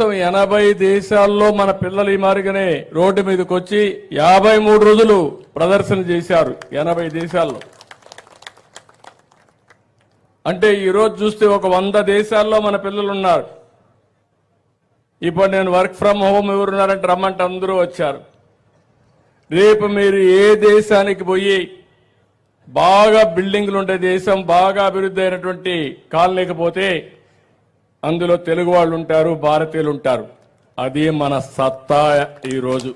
80 దేశాల్లో మన పిల్లలు ఈ మారిగానే రోడ్డు మీదకి వచ్చి 53 రోజులు ప్రదర్శన చేశారు 80 దేశాల్లో. అంటే ఈ రోజు చూస్తే ఒక 100 దేశాల్లో మన పిల్లలు ఉన్నారు. ఇప్పుడు నేను వర్క్ ఫ్రమ్ హోమ్ ఎవరున్నారంటే రమ్మంటే అందరూ వచ్చారు. రేపు మీరు ఏ దేశానికి పోయి బాగా బిల్డింగ్లు ఉండే దేశం, బాగా అభివృద్ధి అయినటువంటి కాలనీకి పోతే అందులో తెలుగు వాళ్ళు ఉంటారు, భారతీయులు ఉంటారు. అది మన సత్తా ఈరోజు.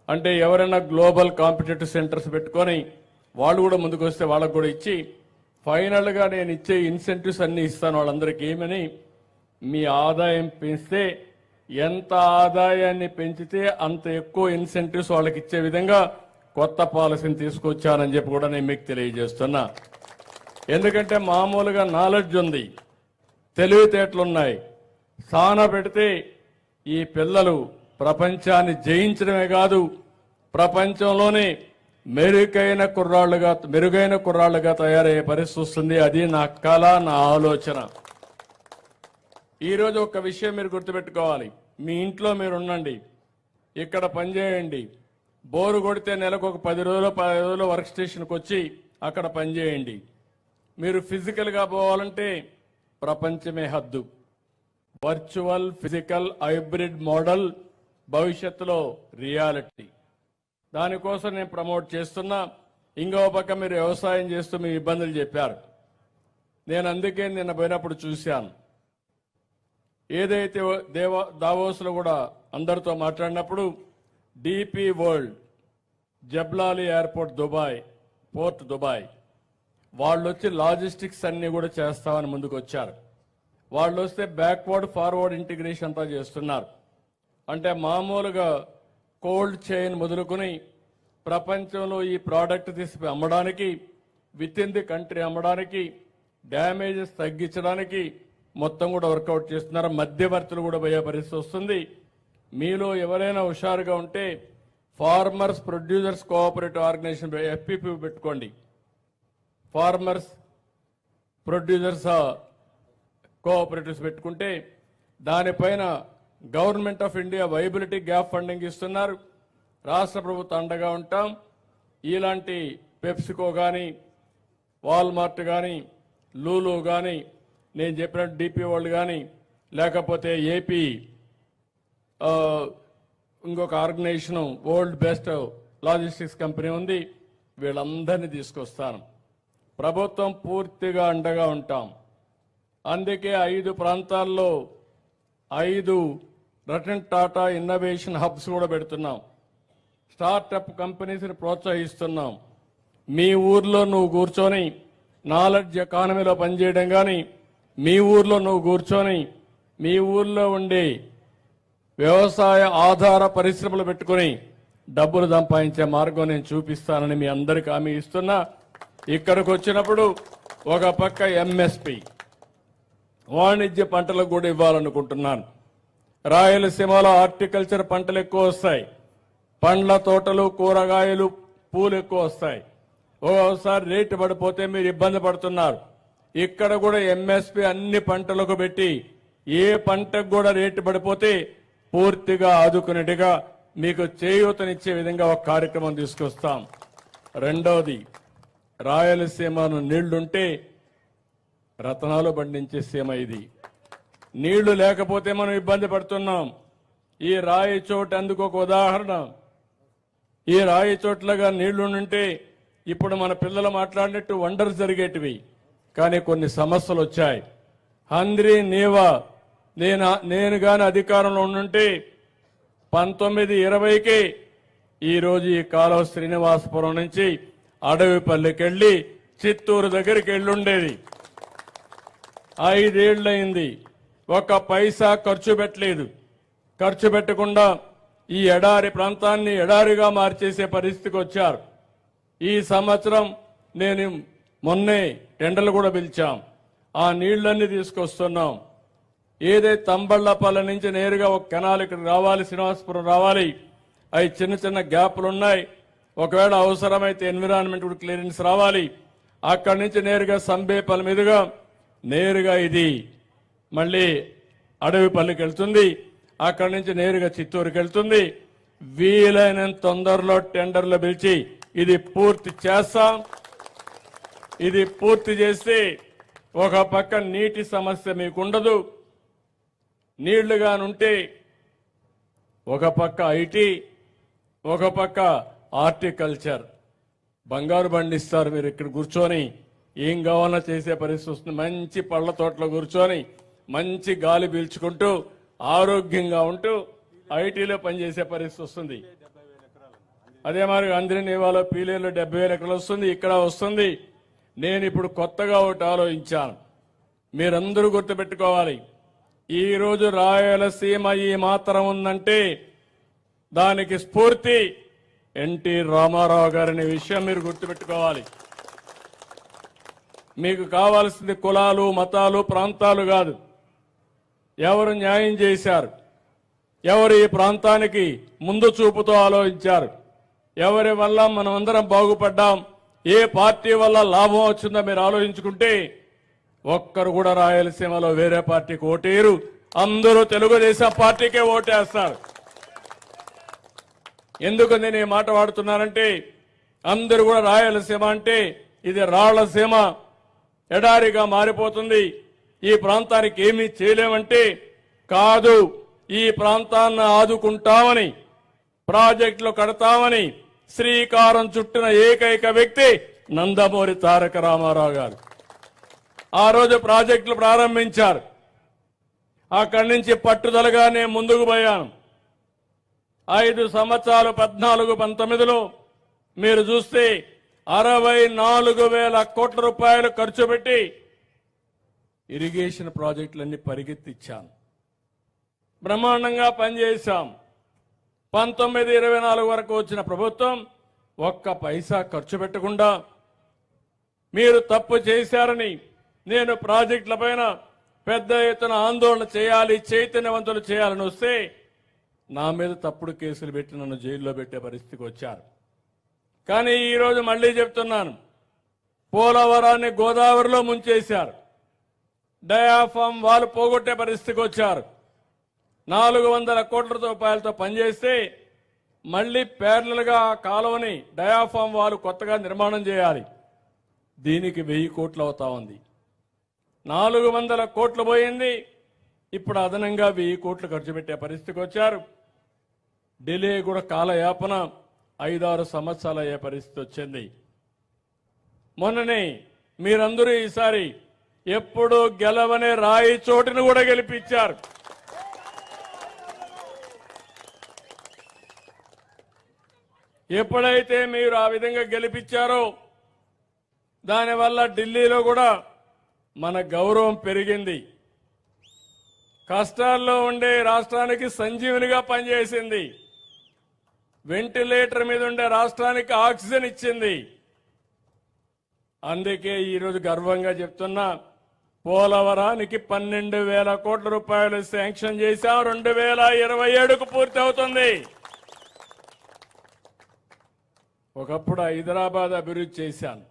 అంటే ఎవరైనా గ్లోబల్ కాంపిటేటివ్ సెంటర్స్ పెట్టుకొని వాళ్ళు కూడా ముందుకు వస్తే వాళ్ళకు కూడా ఇచ్చి ఫైనల్గా నేను ఇచ్చే ఇన్సెంటివ్స్ అన్ని ఇస్తాను వాళ్ళందరికీ. ఏమని, మీ ఆదాయం పెంచితే ఎంత ఆదాయాన్ని పెంచితే అంత ఎక్కువ ఇన్సెంటివ్స్ వాళ్ళకి ఇచ్చే విధంగా కొత్త పాలసీని తీసుకొచ్చానని చెప్పి కూడా నేను మీకు తెలియజేస్తున్నా. ఎందుకంటే మామూలుగా నాలెడ్జ్ ఉంది, తెలివితేటలున్నాయి. సాన పెడితే ఈ పిల్లలు ప్రపంచాన్ని జయించడమే కాదు, ప్రపంచంలోనే మెరుగైన కుర్రాళ్లుగా తయారయ్యే పరిస్థితి వస్తుంది. అది నా కళ, నా ఆలోచన. ఈరోజు ఒక విషయం మీరు గుర్తుపెట్టుకోవాలి. మీ ఇంట్లో మీరు ఉండండి, ఇక్కడ పనిచేయండి. బోరు కొడితే నెలకు ఒక 10 రోజులు వర్క్ స్టేషన్కి వచ్చి అక్కడ పనిచేయండి. మీరు ఫిజికల్గా పోవాలంటే ప్రపంచమే హద్దు. వర్చువల్, ఫిజికల్, హైబ్రిడ్ మోడల్ భవిష్యత్తులో రియాలిటీ. దానికోసం నేను ప్రమోట్ చేస్తున్నా. ఇంకో పక్క మీరు వ్యవసాయం చేస్తూ మీ ఇబ్బందులు చెప్పారు. నేను అందుకే నిన్న పోయినప్పుడు చూశాను. ఏదైతే దావోస్లో కూడా అందరితో మాట్లాడినప్పుడు DP world, Jebel Ali airport Dubai, port Dubai, వాళ్ళు వచ్చి లాజిస్టిక్స్ అన్ని కూడా చేస్తామని ముందుకు వచ్చారు. వాళ్ళు వస్తే బ్యాక్వర్డ్ ఫార్వర్డ్ ఇంటిగ్రేషన్ అంతా చేస్తున్నారు. అంటే మామూలుగా కోల్డ్ చైన్ మొదలుకొని ప్రపంచంలో ఈ ప్రోడక్ట్ తీసి అమ్మడానికి, విత్ ఇన్ ది కంట్రీ అమ్మడానికి, డ్యామేజెస్ తగ్గించడానికి మొత్తం కూడా వర్కౌట్ చేస్తున్నారు. మధ్యవర్తులు కూడా పోయే పరిస్థితి వస్తుంది. మీలో ఎవరైనా హుషారుగా ఉంటే farmers producers cooperative organization FPP పెట్టుకోండి. ఫార్మర్స్ ప్రొడ్యూసర్స్ కోఆపరేటివ్స్ పెట్టుకుంటే దానిపైన government of India viability gap funding ఇస్తున్నారు. రాష్ట్ర ప్రభుత్వం అండగా ఉంటాం. ఇలాంటి పెప్సికో కానీ, వాల్మార్ట్ కానీ, లూలు కానీ, నేను చెప్పినట్టు డిపి వరల్డ్ కానీ, లేకపోతే ఏపీ ఇంకొక organization world best logistics company ఉంది, వీళ్ళందరినీ తీసుకొస్తాను. ప్రభుత్వం పూర్తిగా అండగా ఉంటాం. అందుకే 5 ప్రాంతాల్లో 5 రతన్ టాటా ఇన్నోవేషన్ హబ్స్ కూడా పెడుతున్నాం. స్టార్టప్ కంపెనీస్ని ప్రోత్సహిస్తున్నాం. మీ ఊర్లో నువ్వు కూర్చొని నాలెడ్జ్ ఎకానమీలో పనిచేయడం కానీ, మీ ఊర్లో నువ్వు కూర్చొని మీ ఊర్లో ఉండే వ్యవసాయ ఆధార పరిశ్రమలు పెట్టుకుని డబ్బులు సంపాదించే మార్గం నేను చూపిస్తానని మీ అందరికీ హామీ ఇస్తున్నా. ఇక్కడికి వచ్చినప్పుడు ఒక పక్క MSP వాణిజ్య పంటలకు కూడా ఇవ్వాలనుకుంటున్నాను. రాయలసీమలో హార్టికల్చర్ పంటలు ఎక్కువ వస్తాయి, పండ్ల తోటలు, కూరగాయలు, పూలు ఎక్కువ వస్తాయి. ఓసారి రేటు పడిపోతే మీరు ఇబ్బంది పడుతున్నారు. ఇక్కడ కూడా MSP అన్ని పంటలకు పెట్టి ఏ పంటకు కూడా రేటు పడిపోతే పూర్తిగా ఆదుకునేట్టుగా మీకు చేయూతనిచ్చే విధంగా ఒక కార్యక్రమం తీసుకొస్తాం. రెండవది, రాయలసీమను నీళ్లుంటే రతనాలు పండించే సీమ ఇది. నీళ్లు లేకపోతే మనం ఇబ్బంది పడుతున్నాం. ఈ రాయి చోటు అందుకు ఒక ఉదాహరణ. ఈ రాయి చోట్లగా నీళ్లుంటే ఇప్పుడు మన పిల్లలు మాట్లాడినట్టు వండర్స్ జరిగేటివి. కానీ కొన్ని సమస్యలు వచ్చాయి. హంద్రీ నీవా నేను గాని అధికారంలో ఉండుంటే 1920కి ఈరోజు ఈ కాలువ శ్రీనివాసపురం నుంచి అడవిపల్లికి వెళ్లి చిత్తూరు దగ్గరికి వెళ్ళుండేది. 5 ఏళ్లయింది. ఒక పైసా ఖర్చు పెట్టలేదు. ఖర్చు పెట్టకుండా ఈ ఎడారి ప్రాంతాన్ని ఎడారిగా మార్చేసే పరిస్థితికి వచ్చారు. ఈ సంవత్సరం నేను మొన్నే టెండర్లు కూడా పిలిచాం. ఆ నీళ్లన్నీ తీసుకొస్తున్నాం. ఏదైతే తంబళ్లపల్లి నుంచి నేరుగా ఒక కెనాల్ ఇక్కడ రావాలి, శ్రీనివాసపురం రావాలి. అవి చిన్న చిన్న గ్యాప్లు ఉన్నాయి. ఒకవేళ అవసరమైతే ఎన్విరాన్మెంట్ క్లియరెన్స్ రావాలి. అక్కడి నుంచి నేరుగా సంబేపల్లి మీదుగా నేరుగా ఇది మళ్ళీ అడవిపల్లికి వెళ్తుంది. అక్కడి నుంచి నేరుగా చిత్తూరుకి వెళ్తుంది. వీలైనంత తొందరలో టెండర్లు పిలిచి ఇది పూర్తి చేస్తాం. ఇది పూర్తి చేస్తే ఒక పక్క నీటి సమస్య మీకుండదు. నీళ్లుగానుంటే ఒక పక్క ఐటీ, ఒక పక్క హార్టికల్చర్. బంగారు పండిస్తారు. మీరు ఇక్కడ కూర్చొని ఏం కావాలన్నా చేసే పరిస్థితి వస్తుంది. మంచి పళ్ళ తోటలో కూర్చొని మంచి గాలి పీల్చుకుంటూ ఆరోగ్యంగా ఉంటూ ఐటీలో పనిచేసే పరిస్థితి వస్తుంది. అదే మరి అంద్రినీవాలో పీలేరులో 70,000 ఎకరాలు వస్తుంది. ఇక్కడ వస్తుంది. నేను ఇప్పుడు కొత్తగా ఒకటి ఆలోచించాను. మీరందరూ గుర్తుపెట్టుకోవాలి. ఈ రోజు రాయలసీమ ఈ మాత్రం ఉందంటే దానికి స్ఫూర్తి ఎన్టీ రామారావు గారనే విషయం మీరు గుర్తుపెట్టుకోవాలి. మీకు కావాల్సింది కులాలు, మతాలు, ప్రాంతాలు కాదు. ఎవరు న్యాయం చేశారు, ఎవరు ఈ ప్రాంతానికి ముందు చూపుతో ఆలోచించారు, ఎవరి వల్ల మనమందరం బాగుపడ్డాం, ఏ పార్టీ వల్ల లాభం వచ్చిందో మీరు ఆలోచించుకుంటే ఒక్కరు కూడా రాయలసీమలో వేరే పార్టీకి ఓటేరు. అందరూ తెలుగుదేశం పార్టీకే ఓటేస్తారు. ఎందుకు నేను ఈ మాట వాడుతున్నానంటే అందరూ కూడా రాయలసీమ అంటే ఇది రాళ్లసీమ, ఎడారిగా మారిపోతుంది, ఈ ప్రాంతానికి ఏమీ చేయలేమంటే కాదు. ఈ ప్రాంతాన్ని ఆదుకుంటామని, ప్రాజెక్టులు కడతామని శ్రీకారం చుట్టిన ఏకైక వ్యక్తి నందమూరి తారక రామారావు గారు. ఆ రోజు ప్రాజెక్టులు ప్రారంభించారు. అక్కడి నుంచి పట్టుదలగా నేను ముందుకు పోయాను. 5 సంవత్సరాలు 14-19లో మీరు చూస్తే 64,000 కోట్ల రూపాయలు ఖర్చు పెట్టి ఇరిగేషన్ ప్రాజెక్టులన్నీ పరిగెత్తిచ్చాను. బ్రహ్మాండంగా పనిచేశాం. 19-24 వరకు వచ్చిన ప్రభుత్వం ఒక్క పైసా ఖర్చు పెట్టకుండా మీరు తప్పు చేశారని నేను ప్రాజెక్టుల పైన పెద్ద ఎత్తున ఆందోళన చేయాలి, చైతన్యవంతులు చేయాలని వస్తే నా మీద తప్పుడు కేసులు పెట్టి నన్ను జైల్లో పెట్టే పరిస్థితికి వచ్చారు. కానీ ఈరోజు మళ్లీ చెప్తున్నాను, పోలవరాన్ని గోదావరిలో ముంచేశారు. డయాఫామ్ వాళ్ళు పోగొట్టే పరిస్థితికి వచ్చారు. 400 కోట్ల రూపాయలతో పనిచేస్తే మళ్లీ ప్యారలల్ గా కాలువని డయాఫామ్ వాళ్ళు కొత్తగా నిర్మాణం చేయాలి. దీనికి 1000 కోట్లు అవుతా ఉంది. 400 కోట్లు పోయింది. ఇప్పుడు అదనంగా 1000 కోట్లు ఖర్చు పెట్టే పరిస్థితికి వచ్చారు. ఢిల్లీ కూడా కాలయాపన 5-6 సంవత్సరాలు అయ్యే పరిస్థితి వచ్చింది. మొన్ననే మీరందరూ ఈసారి ఎప్పుడూ గెలవనే రాయి చోటును కూడా గెలిపించారు. ఎప్పుడైతే మీరు ఆ విధంగా గెలిపించారో దానివల్ల ఢిల్లీలో కూడా మన గౌరవం పెరిగింది. కష్టాల్లో ఉండే రాష్ట్రానికి సంజీవనిగా పనిచేసింది. వెంటిలేటర్ మీద ఉండే రాష్ట్రానికి ఆక్సిజన్ ఇచ్చింది. అందుకే ఈరోజు గర్వంగా చెప్తున్నా, పోలవరానికి 12,000 కోట్ల రూపాయలు శాంక్షన్ చేశాం. 2027కు పూర్తి అవుతుంది. ఒకప్పుడు హైదరాబాద్ అభివృద్ధి చేశాను,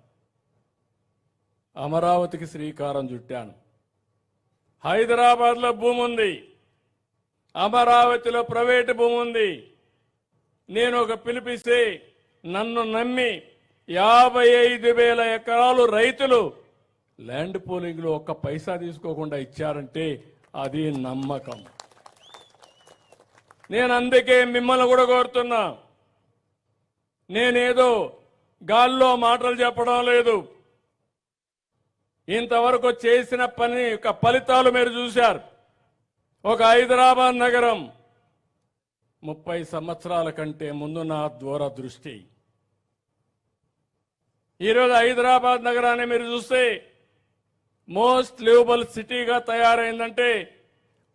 అమరావతికి శ్రీకారం చుట్టాను. హైదరాబాద్లో భూమి ఉంది, అమరావతిలో ప్రైవేటు భూమి ఉంది. నేను ఒక పిలిపిస్తే నన్ను నమ్మి 55,000 ఎకరాలు రైతులు ల్యాండ్ పూలింగ్ లో ఒక్క పైసా తీసుకోకుండా ఇచ్చారంటే అది నమ్మకం. నేను అందుకే మిమ్మల్ని కూడా కోరుతున్నా, నేనేదో గాల్లో మాటలు చెప్పడం లేదు. ఇంతవరకు చేసిన పని యొక్క ఫలితాలు మీరు చూశారు. ఒక హైదరాబాద్ నగరం 30 సంవత్సరాల కంటే ముందు నా దూరదృష్టి. ఈరోజు హైదరాబాద్ నగరాన్ని మీరు చూస్తే మోస్ట్ లివబుల్ సిటీగా తయారైందంటే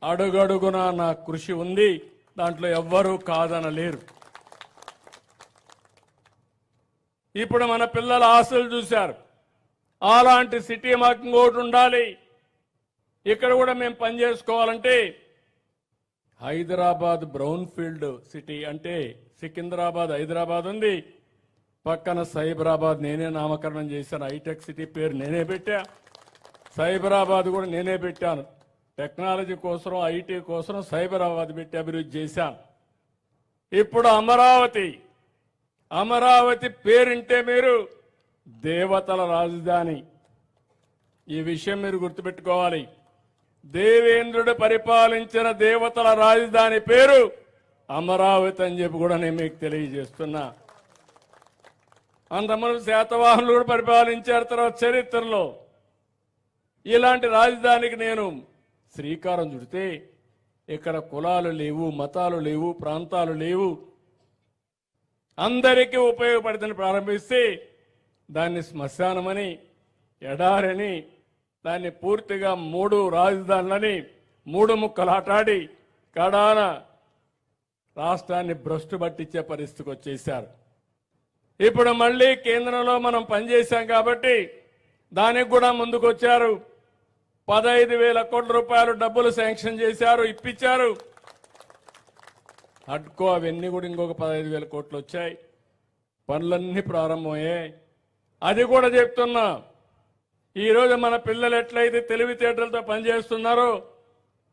అడుగడుగున నా కృషి ఉంది. దాంట్లో ఎవ్వరూ కాదనలేరు. ఇప్పుడు మన పిల్లల ఆశలు చూశారు. అలాంటి సిటీ మాకు ఇంకోటి ఉండాలి. ఇక్కడ కూడా మేము పనిచేసుకోవాలంటే హైదరాబాద్ బ్రౌన్ ఫీల్డ్ సిటీ అంటే సికింద్రాబాద్ హైదరాబాద్ ఉంది, పక్కన సైబరాబాద్ నేనే నామకరణం చేశాను. హైటెక్ సిటీ పేరు నేనే పెట్టా, సైబరాబాద్ కూడా నేనే పెట్టాను. టెక్నాలజీ కోసం ఐటీ కోసం సైబరాబాద్ పెట్టి అభివృద్ధి చేశాను. ఇప్పుడు అమరావతి పేరింటే మీరు దేవతల రాజధాని. ఈ విషయం మీరు గుర్తుపెట్టుకోవాలి. దేవేంద్రుడు పరిపాలించిన దేవతల రాజధాని పేరు అమరావతి అని చెప్పి కూడా నేను మీకు తెలియజేస్తున్నా. అంతమంది శాతవాహనులు కూడా పరిపాలించారు. తర్వాత చరిత్రలో ఇలాంటి రాజధానికి నేను శ్రీకారం చుడితే ఇక్కడ కులాలు లేవు, మతాలు లేవు, ప్రాంతాలు లేవు, అందరికీ ఉపయోగపడుతుంది ప్రారంభిస్తే దాన్ని శ్మశానమని, ఎడారని, దాన్ని పూర్తిగా 3 రాజధానులని 3 ముక్కలాటాడి కడాన రాష్ట్రాన్ని భ్రష్టు పట్టించే పరిస్థితికి వచ్చేశారు. ఇప్పుడు మళ్ళీ కేంద్రంలో మనం పనిచేశాం కాబట్టి దానికి కూడా ముందుకు వచ్చారు. 15,000 కోట్ల రూపాయలు డబ్బులు శాంక్షన్ చేశారు, ఇప్పించారు. హడ్కో అవన్నీ కూడా ఇంకొక 15,000 కోట్లు వచ్చాయి. పనులన్నీ ప్రారంభమయ్యాయి. అది కూడా చెప్తున్నా, ఈరోజు మన పిల్లలు ఎట్లయితే తెలివితేటలతో పనిచేస్తున్నారో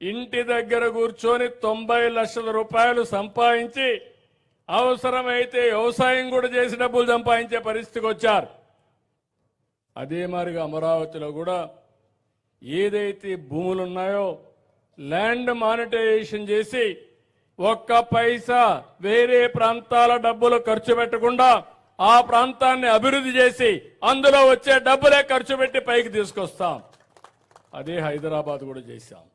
ఇంటి దగ్గర కూర్చొని 90 లక్షల రూపాయలు సంపాదించి అవసరమైతే వ్యవసాయం కూడా చేసి డబ్బులు సంపాదించే పరిస్థితికి వచ్చారు. అదే మాదిరిగా అమరావతిలో కూడా ఏదైతే భూములు ఉన్నాయో ల్యాండ్ మానిటైజేషన్ చేసి ఒక్క పైసా వేరే ప్రాంతాల డబ్బులు ఖర్చు పెట్టకుండా ఆ ప్రాంతాన్ని అభివృద్ధి చేసి అందులో వచ్చే డబ్బులే ఖర్చు పెట్టి పైకి తీసుకొస్తాం. అదే హైదరాబాద్ కూడా చేశాం.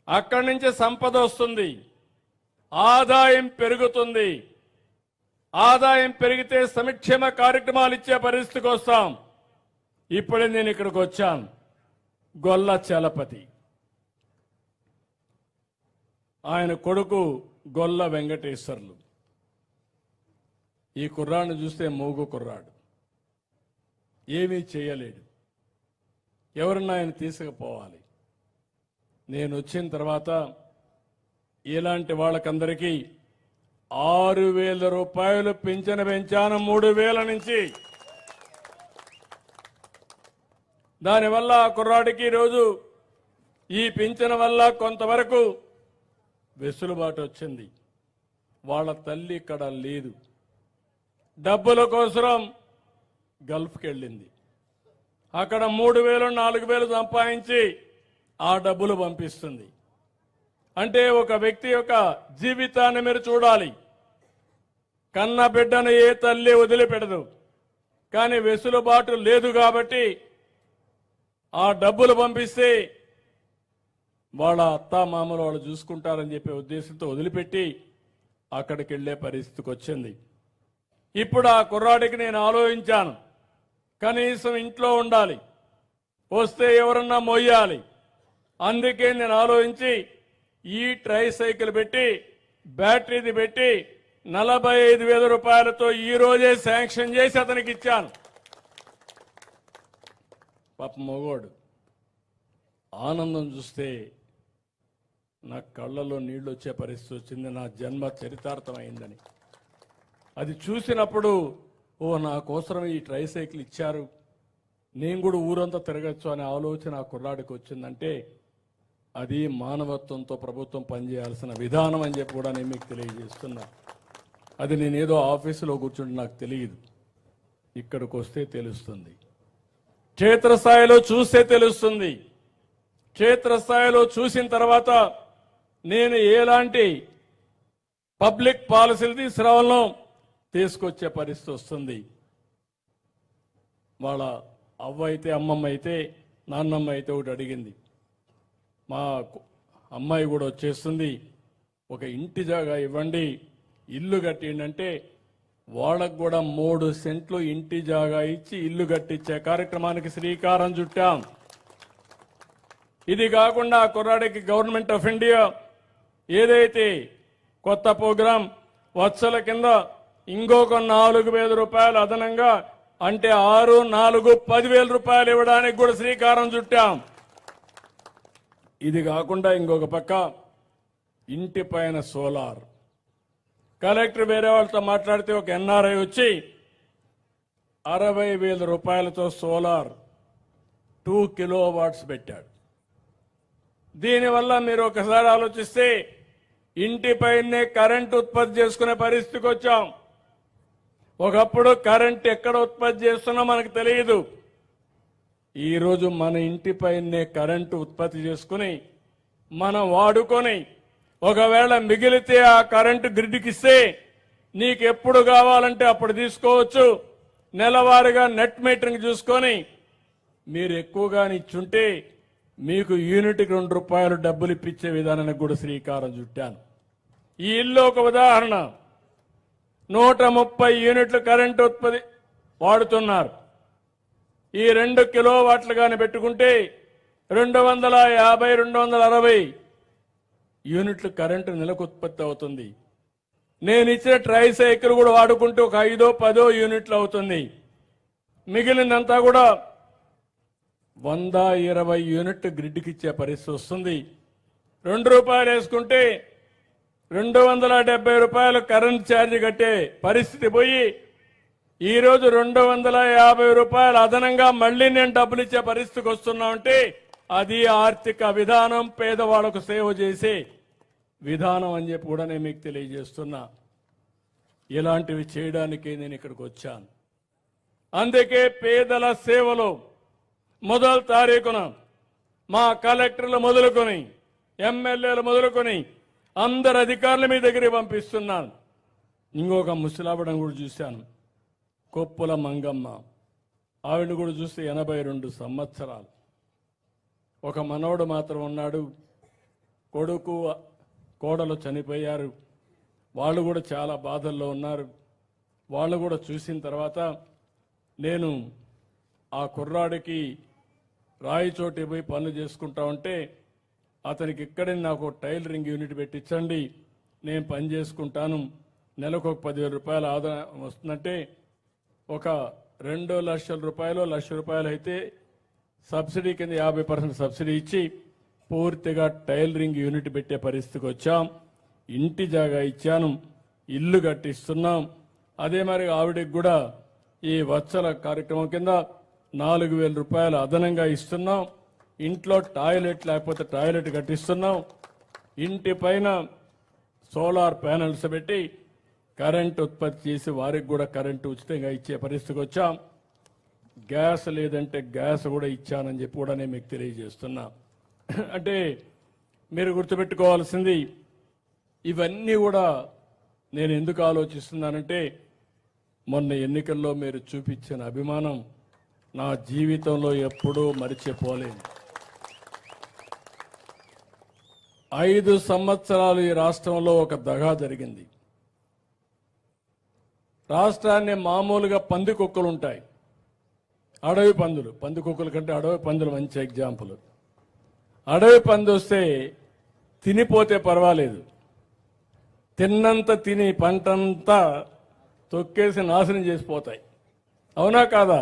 అక్కడి నుంచి సంపద వస్తుంది, ఆదాయం పెరుగుతుంది. ఆదాయం పెరిగితే సంక్షేమ కార్యక్రమాలు ఇచ్చే పరిస్థితికి వస్తాం. ఇప్పుడే నేను ఇక్కడికి వచ్చాను. గొల్ల చలపతి, ఆయన కొడుకు గొల్ల వెంకటేశ్వర్లు. ఈ కుర్రాడిని చూస్తే మూగు కుర్రాడు, ఏమీ చేయలేడు. ఎవరన్నా ఆయన తీసుకుపోవాలి. నేను వచ్చిన తర్వాత ఇలాంటి వాళ్ళకందరికీ 6,000 రూపాయలు పింఛను పెంచాను 3,000 నుంచి. దానివల్ల ఆ కుర్రాడికి ఈరోజు ఈ పింఛను వల్ల కొంతవరకు వెసులుబాటు వచ్చింది. వాళ్ళ తల్లి ఇక్కడ లేదు, డబ్బుల కోసం గల్ఫ్కి వెళ్ళింది. అక్కడ 3,000 4,000 సంపాదించి ఆ డబ్బులు పంపిస్తుంది. అంటే ఒక వ్యక్తి యొక్క జీవితాన్ని మీరు చూడాలి. కన్న బిడ్డను ఏ తల్లి వదిలిపెడదు, కానీ వెసులుబాటు లేదు కాబట్టి ఆ డబ్బులు పంపిస్తే వాళ్ళ అత్త మామలు వాళ్ళు చూసుకుంటారని చెప్పే ఉద్దేశంతో వదిలిపెట్టి అక్కడికి వెళ్లే పరిస్థితికి వచ్చింది. ఇప్పుడు ఆ కుర్రాడికి నేను ఆలోచించాను, కనీసం ఇంట్లో ఉండాలి, వస్తే ఎవరన్నా మోయాలి. అందుకే నేను ఆలోచించి ఈ ట్రై సైకిల్ పెట్టి బ్యాటరీది పెట్టి 45,000 రూపాయలతో ఈ రోజే శాంక్షన్ చేసి అతనికి ఇచ్చాను. పాప మగోడు ఆనందం చూస్తే నా కళ్ళలో నీళ్లు వచ్చే పరిస్థితి వచ్చింది. నా జన్మ చరితార్థమైందని అది చూసినప్పుడు, ఓ నా కోసం ఈ ట్రై సైకిల్ ఇచ్చారు, నేను కూడా ఊరంతా తిరగచ్చు అనే ఆలోచన ఆ కుర్రాడికి వచ్చిందంటే అది మానవత్వంతో ప్రభుత్వం పనిచేయాల్సిన విధానం అని చెప్పి కూడా నేను మీకు తెలియజేస్తున్నా. అది నేనేదో ఆఫీసులో కూర్చుంటే నాకు తెలియదు, ఇక్కడికి వస్తే తెలుస్తుంది. క్షేత్రస్థాయిలో చూస్తే తెలుస్తుంది. క్షేత్రస్థాయిలో చూసిన తర్వాత నేను ఎలాంటి పబ్లిక్ పాలసీలు తీసుకురావాలో తీసుకొచ్చే పరిస్థితి వస్తుంది. వాళ్ళ అవ్వ అయితే, అమ్మమ్మ అయితే, నాన్నమ్మ అయితే ఒకటి అడిగింది, మా అమ్మాయి కూడా వచ్చేస్తుంది, ఒక ఇంటి జాగా ఇవ్వండి, ఇల్లు కట్టిండంటే వాళ్ళకు కూడా 3 సెంట్లు ఇంటి జాగా ఇచ్చి ఇల్లు కట్టించే కార్యక్రమానికి శ్రీకారం చుట్టాం. ఇది కాకుండా కుర్రాడికి గవర్నమెంట్ ఆఫ్ ఇండియా ఏదైతే కొత్త ప్రోగ్రాం వత్సల కింద ఇంకొక 4,000 రూపాయలు అదనంగా, అంటే 6, 4, 10,000 రూపాయలు ఇవ్వడానికి కూడా శ్రీకారం చుట్టాం. ఇది కాకుండా ఇంకొక పక్క ఇంటి పైన సోలార్. కలెక్టర్ వేరే వాళ్ళతో మాట్లాడితే ఒక ఎన్ఆర్ఐ వచ్చి 60,000 రూపాయలతో సోలార్ 2 కిలోవాట్స్ పెట్టాడు. దీనివల్ల మీరు ఒకసారి ఆలోచిస్తే ఇంటిపైనే కరెంట్ ఉత్పత్తి చేసుకునే పరిస్థితికి వచ్చాం. ఒకప్పుడు కరెంట్ ఎక్కడ ఉత్పత్తి చేస్తున్నా మనకు తెలియదు. ఈరోజు మన ఇంటిపైనే కరెంటు ఉత్పత్తి చేసుకుని మనం వాడుకొని, ఒకవేళ మిగిలితే ఆ కరెంటు గ్రిడ్కి ఇస్తే నీకు ఎప్పుడు కావాలంటే అప్పుడు తీసుకోవచ్చు. నెలవారీగా నెట్ మీటరింగ్ చూసుకొని మీరు ఎక్కువగా ఇచ్చుంటే మీకు యూనిట్కి 2 రూపాయలు డబ్బులు ఇప్పించే విధానానికి కూడా శ్రీకారం చుట్టాను. ఈ ఇల్లు ఒక ఉదాహరణ. 130 యూనిట్లు కరెంటు ఉత్పత్తి వాడుతున్నారు. ఈ 2 కిలోవాట్లు కానీ పెట్టుకుంటే 250, 260 యూనిట్లు కరెంటు నెలకు ఉత్పత్తి అవుతుంది. నేను ఇచ్చిన ట్రై సైకిల్ కూడా వాడుకుంటూ ఒక 5, 10 యూనిట్లు అవుతుంది. మిగిలినంతా కూడా 120 యూనిట్లు గ్రిడ్కి ఇచ్చే పరిస్థితి వస్తుంది. 2 రూపాయలు వేసుకుంటే 270 రూపాయలు కరెంట్ ఛార్జీ కట్టే పరిస్థితి పోయి ఈరోజు 250 రూపాయలు అదనంగా మళ్లీ నేను డబ్బులు ఇచ్చే పరిస్థితికి వస్తున్నామంటే అది ఆర్థిక విధానం, పేదవాళ్లకు సేవ చేసే విధానం అని చెప్పి కూడా నేను మీకు తెలియజేస్తున్నా. ఇలాంటివి చేయడానికి నేను ఇక్కడికి వచ్చాను. అందుకే పేదల సేవలో మొదటి తారీఖున మా కలెక్టర్లు మొదలుకొని, ఎమ్మెల్యేలు మొదలుకొని అందరు అధికారులు మీ దగ్గరికి పంపిస్తున్నాను. ఇంకొక ముసలావిడను కూడా చూశాను, కొప్పుల మంగమ్మ. ఆవిడని కూడా చూస్తే 82 సంవత్సరాలు. ఒక మనవడు మాత్రం ఉన్నాడు. కొడుకు, కోడలు చనిపోయారు. వాళ్ళు కూడా చాలా బాధల్లో ఉన్నారు. వాళ్ళు కూడా చూసిన తర్వాత నేను ఆ కుర్రాడికి రాయిచోటి పోయి పనులు చేసుకుంటా ఉంటే అతనికి ఇక్కడే నాకు టైలరింగ్ యూనిట్ పెట్టించండి, నేను పని చేసుకుంటాను, నెలకు ఒక 10,000 రూపాయలు ఆదాయం వస్తుందంటే ఒక 2 లక్షల రూపాయలు, 1,00,000 రూపాయలు అయితే సబ్సిడీ కింద 50% సబ్సిడీ ఇచ్చి పూర్తిగా టైలరింగ్ యూనిట్ పెట్టే పరిస్థితికి వచ్చాం. ఇంటి జాగా ఇచ్చాను, ఇల్లు కట్టిస్తున్నాం. అదే మరి ఆవిడకి కూడా ఈ వత్సల కార్యక్రమం కింద 4,000 రూపాయలు అదనంగా ఇస్తున్నాం. ఇంట్లో టాయిలెట్ లేకపోతే టాయిలెట్ కట్టిస్తున్నాం. ఇంటి పైన సోలార్ ప్యానెల్స్ పెట్టి కరెంట్ ఉత్పత్తి చేసి వారికి కూడా కరెంటు ఉచితంగా ఇచ్చే పరిస్థితికి వచ్చాం. గ్యాస్ లేదంటే గ్యాస్ కూడా ఇచ్చానని చెప్పి కూడా నేను మీకు తెలియజేస్తున్నా. అంటే మీరు గుర్తుపెట్టుకోవాల్సింది, ఇవన్నీ కూడా నేను ఎందుకు ఆలోచిస్తున్నానంటే మొన్న ఎన్నికల్లో మీరు చూపించిన అభిమానం నా జీవితంలో ఎప్పుడూ మరిచిపోలేను. 5 సంవత్సరాలు ఈ రాష్ట్రంలో ఒక దగా జరిగింది. రాష్ట్రాన్ని మామూలుగా పందికొక్కులు ఉంటాయి, అడవి పందులు. పందికొక్కుల కంటే అడవి పందులు మంచి ఎగ్జాంపుల్. అడవి పంది వస్తే తినిపోతే పర్వాలేదు, తిన్నంత తిని పంటంతా తొక్కేసి నాశనం చేసిపోతాయి. అవునా కాదా?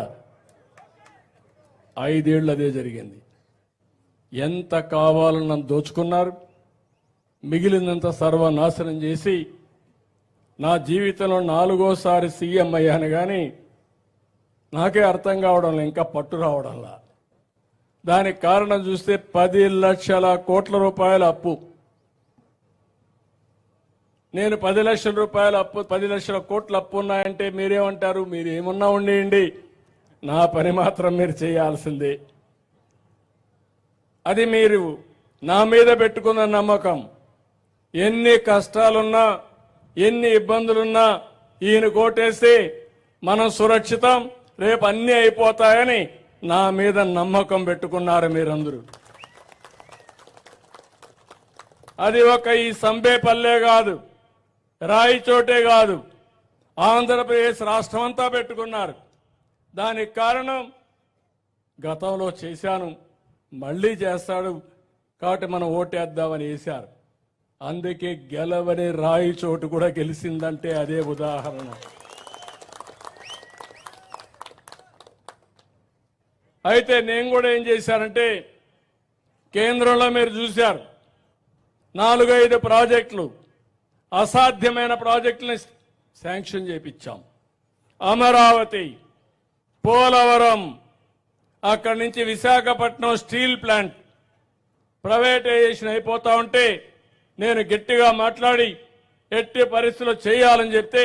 5 ఏళ్ళు అదే జరిగింది. ఎంత కావాలన్నా దోచుకున్నారు, మిగిలినంత సర్వనాశనం చేసి నా జీవితంలో 4వసారి సీఎం అయ్యాను. కానీ నాకే అర్థం కావడంలో, ఇంకా పట్టు రావడంలా. దానికి కారణం చూస్తే 10 లక్షల కోట్ల రూపాయల అప్పు. నేను 10 లక్షల రూపాయల అప్పు 10 లక్షల కోట్ల అప్పు ఉన్నాయంటే మీరేమంటారు? మీరు ఏమున్నా ఉండేయండి, నా పని మాత్రం మీరు చేయాల్సిందే. అది మీరు నా మీద పెట్టుకున్న నమ్మకం. ఎన్ని కష్టాలున్నా ఎన్ని ఇబ్బందులున్నా ఈయన కోటేస్తే మనం సురక్షితం, రేపు అన్నీ అయిపోతాయని నా మీద నమ్మకం పెట్టుకున్నారు మీరందరూ. అది ఒక ఈ సంబేపల్లె కాదు, రాయిచోటే కాదు, ఆంధ్రప్రదేశ్ రాష్ట్రం అంతా పెట్టుకున్నారు. దానికి కారణం గతంలో చేశాను, మళ్ళీ చేస్తాడు కాబట్టి మనం ఓటేద్దామని వేశారు. అందుకే గెలవని రాయిచోటు కూడా గెలిచిందంటే అదే ఉదాహరణ. అయితే నేను కూడా ఏం చేశానంటే, కేంద్రంలో మీరు చూశారు 4-5 ప్రాజెక్టులు, అసాధ్యమైన ప్రాజెక్టులను శాంక్షన్ చేయించాం. అమరావతి, పోలవరం, అక్కడి నుంచి విశాఖపట్నం స్టీల్ ప్లాంట్ ప్రైవేటైజేషన్ అయిపోతా ఉంటే నేను గట్టిగా మాట్లాడి ఎట్టి పరిస్థితుల్లో చేయాలని చెప్తే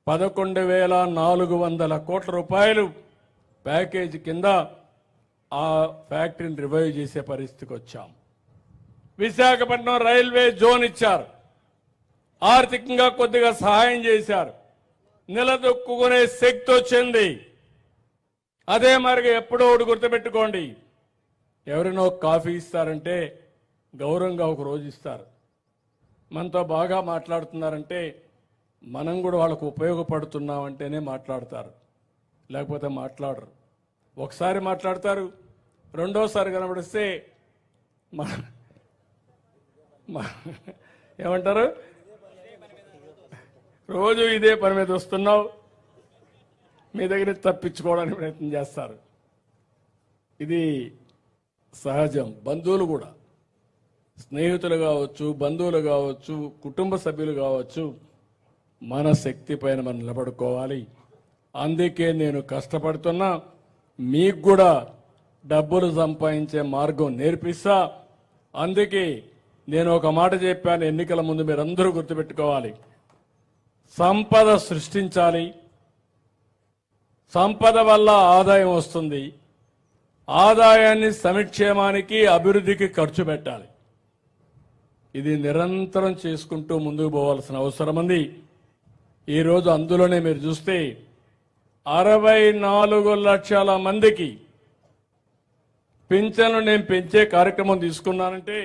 11,400 కోట్ల రూపాయలు ప్యాకేజీ కింద ఆ ఫ్యాక్టరీని రివైవ్ చేసే పరిస్థితికి వచ్చాం. విశాఖపట్నం రైల్వే జోన్ ఇచ్చారు, ఆర్థికంగా కొద్దిగా సహాయం చేశారు, నిలదొక్కునే శక్తి వచ్చింది. అదే మరిగా ఎప్పుడో ఒకటి గుర్తుపెట్టుకోండి, ఎవరినో కాఫీ ఇస్తారంటే గౌరవంగా ఒక రోజు ఇస్తారు. మనతో బాగా మాట్లాడుతున్నారంటే మనం కూడా వాళ్ళకు ఉపయోగపడుతున్నామంటేనే మాట్లాడతారు, లేకపోతే మాట్లాడరు. ఒకసారి మాట్లాడతారు, రెండోసారి కనబడిస్తే ఏమంటారు, రోజు ఇదే పని మీద వస్తున్నావు, మీ దగ్గర తప్పించుకోవడానికి ప్రయత్నం చేస్తారు. ఇది సహజం. బంధువులు కూడా, స్నేహితులు కావచ్చు, బంధువులు కావచ్చు, కుటుంబ సభ్యులు కావచ్చు, మన శక్తి పైన మనం నిలబడుకోవాలి. అందుకే నేను కష్టపడుతున్నా, మీకు కూడా డబ్బులు సంపాదించే మార్గం నేర్పిస్తా. అందుకే నేను ఒక మాట చెప్పాను ఎన్నికల ముందు, మీరందరూ గుర్తుపెట్టుకోవాలి, సంపద సృష్టించాలి, సంపద వల్ల ఆదాయం వస్తుంది, ఆదాయాన్ని సంక్షేమానికి అభివృద్ధికి ఖర్చు పెట్టాలి. ఇది నిరంతరం చేసుకుంటూ ముందుకు పోవాల్సిన అవసరం ఉంది. ఈరోజు అందులోనే మీరు చూస్తే 64 లక్షల మందికి పింఛన్లు నేను పెంచే కార్యక్రమం తీసుకున్నానంటే